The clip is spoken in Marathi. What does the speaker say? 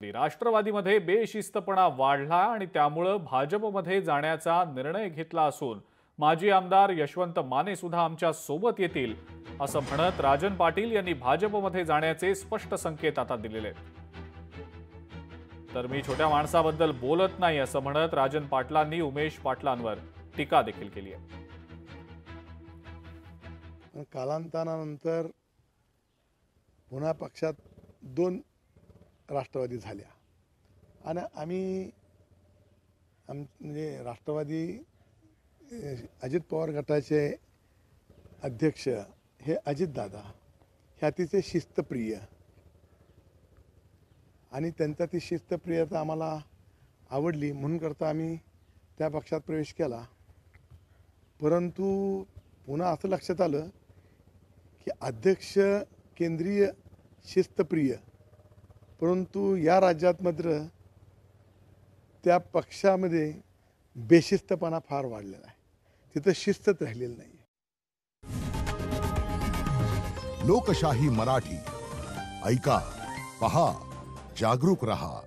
राष्ट्रवादीमध्ये बेशिस्तपणा वाढला आणि त्यामुळे भाजपमध्ये जाण्याचा निर्णय घेतला असून माजी आमदार यशवंत माने सुद्धा आमच्या सोबत येतील असं म्हणत राजन पाटील यांनी भाजपमध्ये जाण्याचे स्पष्ट संकेत आता दिलेले आहेत। तर मी छोट्या माणसाबद्दल बोलत नाही असं म्हणत राजन पाटलांनी उमेश पाटलांवर टीका देखील केली आहे। कालांतरानंतर पुन्हा पक्षात दोन राष्ट्रवादी झाल्या आणि आम्ही म्हणजे राष्ट्रवादी अजित पवार गटाचे अध्यक्ष हे अजितदादा हे अतिशय शिस्तप्रिय आणि त्यांचा ती शिस्तप्रियता आम्हाला आवडली म्हणून करता आम्ही त्या पक्षात प्रवेश केला। परंतु पुन्हा असं लक्षात आलं की अध्यक्ष केंद्रीय शिस्तप्रिय परंतु या राज्यात मात्र त्या पक्षामध्ये बेशिस्तपणा फार वाढलेला आहे, तिथं शिस्तच राहिलेली नाही। लोकशाही मराठी ऐका, पहा, जागरूक रहा।